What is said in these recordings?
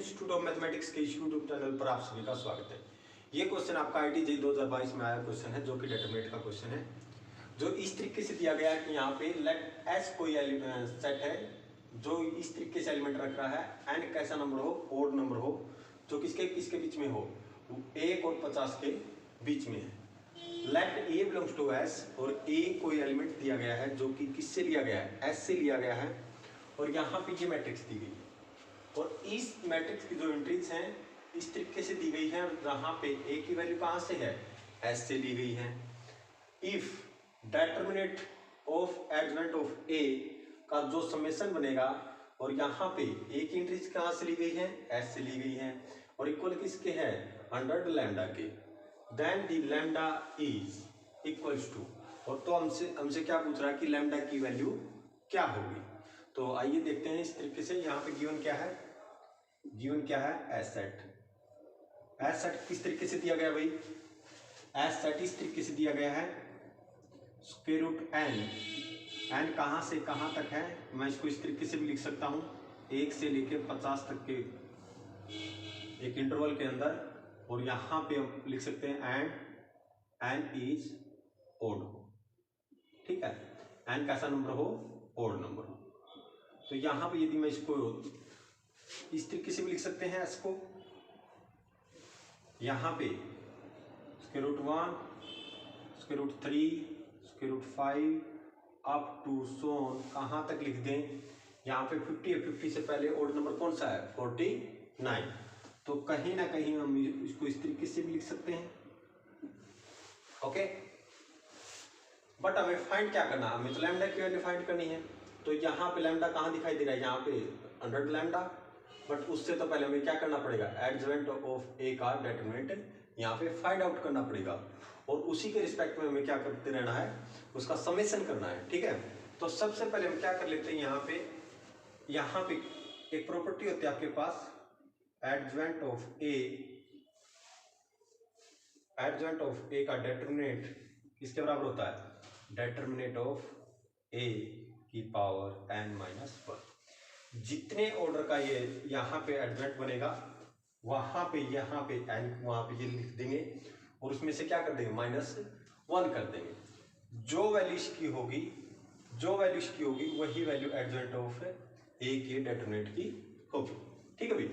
Institute of mathematics के YouTube channel पर आप सभी का स्वागत है। ये क्वेश्चन आपका IIT JEE 2022 में आया क्वेश्चन है, जो कि डिटरमिनेंट का क्वेश्चन है, जो इस तरीके से दिया गया है कि यहाँ पे लेट एस कोई सेट है जो इस तरीके से एलिमेंट रख रहा है, एन कैसा नंबर हो, ओड नंबर हो, जो किसके किसके बीच में हो, 1 और 50 के बीच में है। Let a belongs to S, और ए कोई एलिमेंट दिया गया है जो कि किससे लिया गया है, एस से लिया गया है, और यहाँ पे ये मैट्रिक्स दी गई है, और इस मैट्रिक्स की जो एंट्रीज हैं इस तरीके से दी गई है, जहाँ पे ए की वैल्यू कहाँ से है, एस से ली गई है। If determinant of adjoint of A का जो समेशन बनेगा, और यहाँ पे ए की एंट्रीज कहाँ से ली गई है, एस से ली गई है, और इक्वल किसके है, 100 लैम्डा के, then the lambda is equals to, और तो हमसे क्या पूछ रहा है कि लैम्डा की वैल्यू क्या होगी। तो आइए देखते हैं इस तरीके से। यहाँ पे गिवन क्या है, गिवन क्या है, एस सेट। एस सेट किस तरीके से दिया गया भाई, एस सेट इस तरीके से दिया गया है, स्क्वायर रूट एन, एन कहाँ से कहाँ तक है, मैं इसको इस तरीके से भी लिख सकता हूँ, 1 से लेकर 50 तक के एक इंटरवल के अंदर, और यहाँ पे हम लिख सकते हैं एंड एन इज ओड, ठीक है, एन कैसा नंबर हो, ओड नंबर हो। तो यहाँ पे यदि मैं इसको इस तरीके से भी लिख सकते हैं एस को, यहाँ पे square root 1, square root 3, square root 5 up to सोन कहाँ तक लिख दें, यहाँ पे 50 है, 50 से पहले ओड नंबर कौन सा है, 49। तो कहीं ना कहीं हम इसको इस तरीके से भी लिख सकते हैं, ओके। बट हमें फाइंड क्या करना है, हमें तो लैम्डा की वैल्यू फाइंड करनी है। तो यहाँ पे लैम्डा कहाँ दिखाई दे रहा है, यहाँ पे 100 लैम्डा, बट उससे तो पहले हमें क्या करना पड़ेगा, एडजॉइंट ऑफ ए का डिटरमिनेंट यहाँ पे फाइंड आउट करना पड़ेगा, और उसी के रिस्पेक्ट में हमें क्या करते रहना है, उसका समेशन करना है, ठीक है। तो सबसे पहले हम क्या कर लेते हैं, यहाँ पे एक प्रॉपर्टी होती है आपके पास, एडजॉइंट ऑफ ए का डिटरमिनेंट किसके बराबर होता है, डिटरमिनेंट ऑफ ए की पावर n-1। जितने ऑर्डर का ये यहाँ पे एडजॉइंट बनेगा, वहां पे यहाँ पे n वहां पे ये लिख देंगे, और उसमें से क्या कर देंगे, -1 कर देंगे। जो वैल्यू इसकी होगी वही वैल्यू एडजॉइंट ऑफ ए के डिटरमिनेंट की होगी, ठीक है भाई।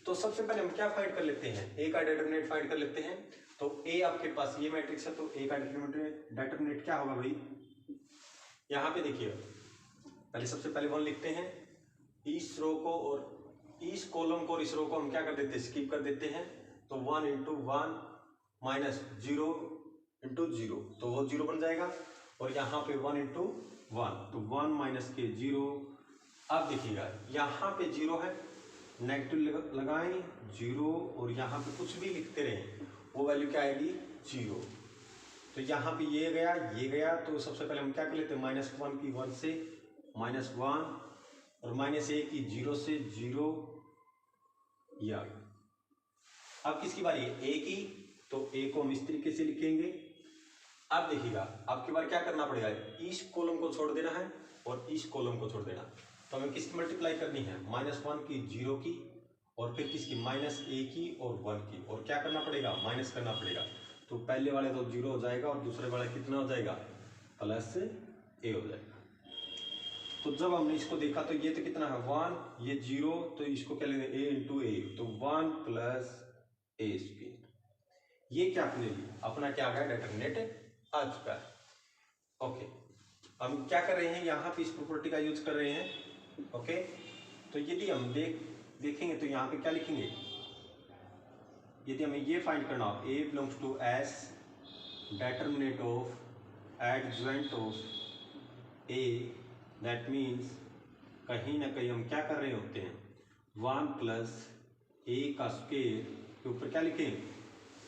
तो सबसे पहले हम क्या फाइंड कर लेते हैं, ए का डिटरमिनेंट फाइंड कर लेते हैं। तो ए आपके पास ये मैट्रिक्स है, तो ए का डिटरमिनेंट क्या होगा भाई, यहाँ पे देखिए, पहले सबसे पहले 1 लिखते हैं, इस रो को और इस कॉलम को और इस रो को हम क्या कर देते हैं, स्किप कर देते हैं। तो 1 × 1 माइनस 0 × 0, तो वो 0 बन जाएगा, और यहाँ पे 1 × 1, तो 1 माइनस के 0। अब देखिएगा यहाँ पे 0 है, नेगेटिव लगाएं 0, और यहाँ पे कुछ भी लिखते रहें, वो वैल्यू क्या आएगी, 0। तो यहाँ पे ये गया, तो सबसे पहले हम क्या कर लेते हैं, -1 की 1 से -1, और -1 की 0 से 0, ये आ गया। अब किसकी बारी है, ए की, तो ए को हम इस तरीके से लिखेंगे। अब देखिएगा आपके बार क्या करना पड़ेगा, इस कॉलम को छोड़ देना है और इस कॉलम को छोड़ देना। तो हमें किसकी मल्टीप्लाई करनी है, -1 की 0 की, और फिर किसकी, -a की और 1 की, और क्या करना पड़ेगा, माइनस करना पड़ेगा। तो पहले वाले तो 0 हो जाएगा, और दूसरे वाले कितना हो जाएगा, +a हो जाएगा। तो जब हमने इसको देखा तो ये तो कितना है, 1, ये 0, तो इसको क्या लेंगे, a × a, तो 1 + a²। ये क्या अपने लिए अपना क्या आ गया, डिटरमिनेंट आ चुका है, ओके। हम क्या कर रहे हैं, यहाँ पे इस प्रॉपर्टी का यूज कर रहे हैं, ओके। तो यदि हम देखेंगे तो यहाँ पे क्या लिखेंगे, यदि हमें ये फाइंड करना हो, A belongs to S, determinant of adjoint of A, that means कहीं ना कहीं हम क्या कर रहे होते हैं, 1 + a² के ऊपर क्या लिखें,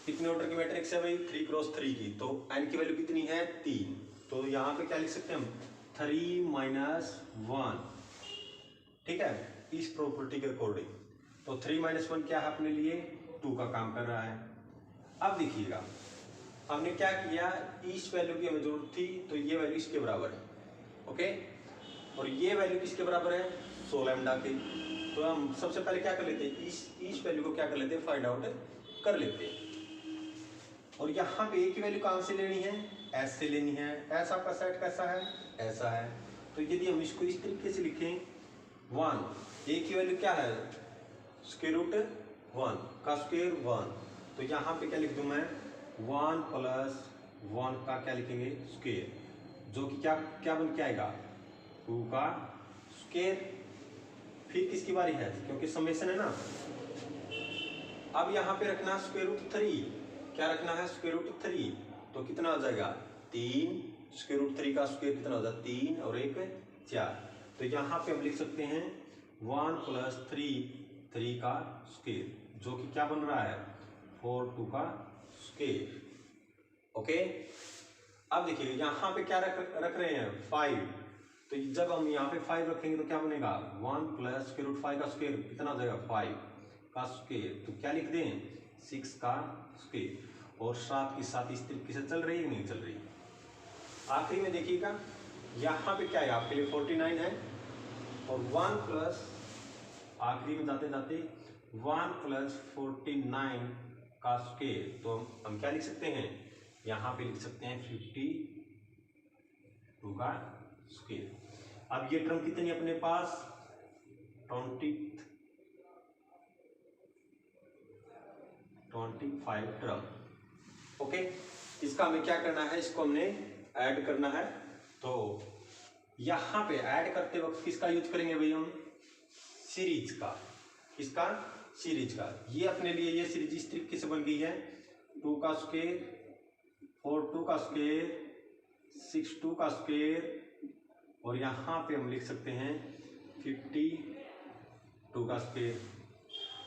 कितने ऑर्डर की मैट्रिक्स है भाई, 3 × 3 की, तो n की वैल्यू कितनी है, 3। तो यहाँ पे क्या लिख सकते हैं हम, 3 - 1, ठीक है, इस प्रॉपर्टी के अकॉर्डिंग। तो 3 - 1 क्या है अपने लिए, 2 का काम कर रहा है। अब देखिएगा हमने क्या किया, इस वैल्यू की हमें जरूरत थी, तो ये वैल्यू इसके बराबर है, ओके, और ये वैल्यू किसके बराबर है, 100 लैम्डा के। तो हम सबसे पहले क्या कर लेते हैं, इस वैल्यू को क्या कर लेते हैं, फाइंड आउट कर लेते हैं। और यहाँ पे ए की वैल्यू कहाँ से लेनी है, एस से लेनी है। एस आपका सेट कैसा है, ऐसा है। तो यदि हम इसको इस तरीके से लिखें, 1, ए की वैल्यू क्या है, स्क्वायर रूट 1 का स्क्वायर 1, तो यहाँ पे क्या लिख दूं मैं, 1 प्लस 1 का क्या लिखेंगे, स्क्वायर, जो कि क्या क्या बन के आएगा, 2 का स्क्वायर। फिर किसकी बारी है, क्योंकि समेशन है ना, अब यहाँ पे रखना स्क्वायर रूट 3, क्या रखना है, स्क्वायर रूट 3, तो कितना हो जाएगा, 3, स्क्वायर रूट 3 का स्क्वायर कितना हो जाएगा, 3 और 1 4। तो यहाँ पे हम लिख सकते हैं 1 प्लस 3 का स्क्वायर, जो कि क्या बन रहा है, 4 2 का स्क्वायर। ओके, अब देखिए यहाँ पे क्या रख रहे हैं, 5, तो जब हम यहाँ पे 5 रखेंगे तो क्या बनेगा, 1 प्लस स्क्वायर रूट 5 का स्क्वायर कितना हो जाएगा, 5 का स्क्वायर, तो क्या लिख दें, 6 का स्क्वायर। और साथ के साथ इस तरीके से चल रही है, नहीं चल रही। आखिरी में देखिएगा यहाँ पे क्या है, आपके लिए 49 है, और 1 प्लस, आखिरी में जाते जाते 1 प्लस 49 का स्क्वायर, तो हम क्या लिख सकते हैं, यहाँ पे लिख सकते हैं 52 का स्क्वायर। अब ये टर्म कितनी अपने पास, 25 टर्म। ओके, इसका हमें क्या करना है, इसको हमने ऐड करना है। तो यहाँ पे ऐड करते वक्त किसका यूज करेंगे भाई, हम सीरीज का, किसका, सीरीज का। ये अपने लिए ये सीरीज इस तरीके से बन गई है, 2 का स्क्वायर, 4 2 का स्क्वायर, 6 2 का स्क्वायर, और यहाँ पे हम लिख सकते हैं 52 का स्क्वायर।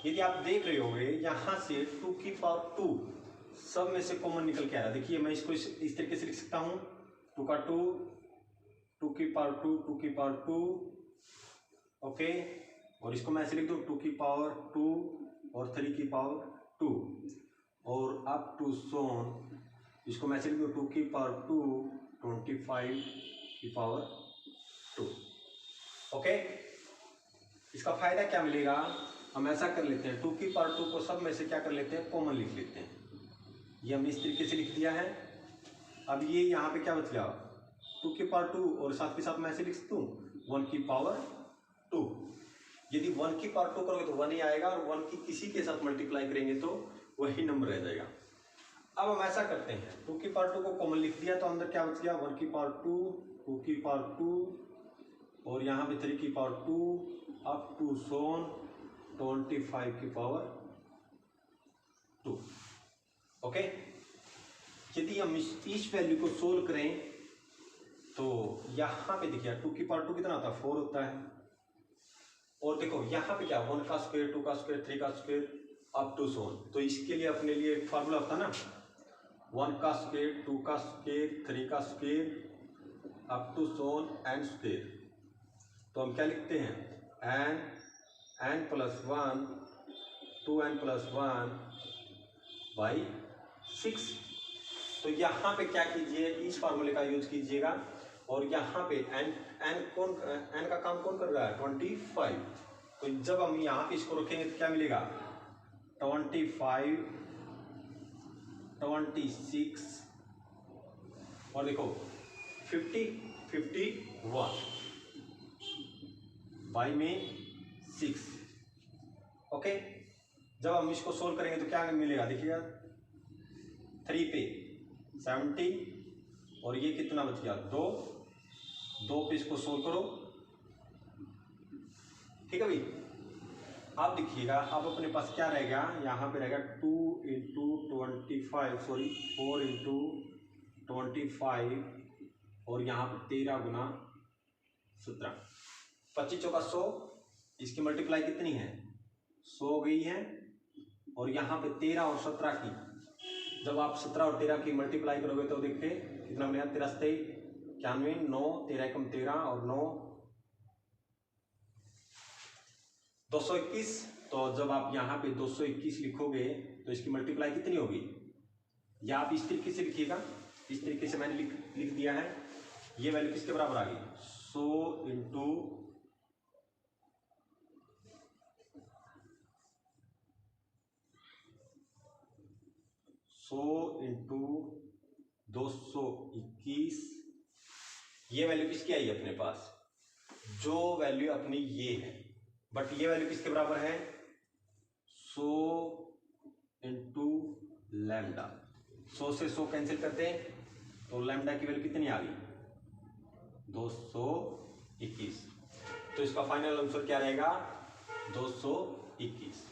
यदि आप देख रहे होंगे यहाँ से 2 की पावर 2 सब में से कॉमन निकल के आ रहा है। देखिए मैं इसको इस तरीके से लिख सकता हूँ, 2 का 2, 2 की पावर 2, 2 की पावर 2, ओके, और इसको मैं ऐसे लिख दूँ 2 की पावर 2 और 3 की पावर 2, और अप टू सोन, इसको मैं ऐसे लिख दूँ 2 की पावर 2, 25 की पावर 2। ओके, इसका फायदा क्या मिलेगा, हम ऐसा कर लेते हैं, 2 की पावर 2 को सब में से क्या कर लेते हैं, कॉमन लिख लेते हैं। ये हमने इस तरीके से लिख दिया है। अब ये यहाँ पे क्या बच गया, 2 की पावर 2, और साथ के साथ मैं ऐसे लिख सकता हूँ 1 की पावर 2। यदि 1 की पावर 2 करोगे तो 1 ही आएगा, और 1 की किसी के साथ मल्टीप्लाई करेंगे तो वही नंबर रह जाएगा। अब हम ऐसा करते हैं, 2 की पावर 2 को कॉमन लिख दिया, तो अंदर क्या बच गया, 1 की पावर 2, 2 की पावर 2, और यहाँ पे 3 की पावर 2, अप टू सोन 25 की पावर 2। ओके, यदि हम इस वैल्यू को सोल्व करें तो यहाँ पे देखिए 2 की पावर 2 कितना होता है, 4 होता है, और देखो यहाँ पे क्या, 1 का स्क्वायर, 2 का स्क्वायर, 3 का स्क्वायर, अप टू सोन। तो इसके लिए अपने लिए एक फार्मूला होता है ना, 1 का स्क्वायर, 2 का स्क्वायर, 3 का square, up to son n square. तो हम क्या लिखते हैं, n plus 1, 2n plus 1 by 6। तो यहाँ पे क्या कीजिए, इस फार्मूले का यूज कीजिएगा, और यहाँ पे n का काम कौन कर रहा है, 25। तो जब हम यहाँ पे इसको रखेंगे तो क्या मिलेगा, 25, 26, और देखो 51 बाई में 6। ओके, जब हम इसको सोल्व करेंगे तो क्या मिलेगा, देखिएगा 3 पे 70, और ये कितना बच गया, 2 पे इसको सोल्व करो, ठीक है भाई। अब देखिएगा, अब अपने पास क्या रहेगा, यहाँ पे रहेगा 2 इंटू 25, सॉरी 4 इंटू 25, और यहाँ पे 13 गुना 17, 25 चौका 100, इसकी मल्टीप्लाई कितनी है, 100 गई है, और यहाँ पे 13 और 17 की, जब आप 17 और 13 की मल्टीप्लाई करोगे तो देखते कितना बनेगा, 13 91, 9 13 कम 13 और 9 221। तो जब आप यहाँ पे 221 लिखोगे तो इसकी मल्टीप्लाई कितनी होगी, या आप इस तरीके से लिखिएगा, इस तरीके से मैंने लिख दिया है। ये वैल्यू किसके बराबर आ गई, 100 इंटू 100 इंटू 221, ये वैल्यू किसकी आई अपने पास, जो वैल्यू अपनी ये है, बट ये वैल्यू किसके बराबर है, 100 इंटू लैम्डा। 100 से 100 कैंसिल करते हैं तो लैम्डा की वैल्यू कितनी आ गई, 221। तो इसका फाइनल आंसर क्या रहेगा, 221।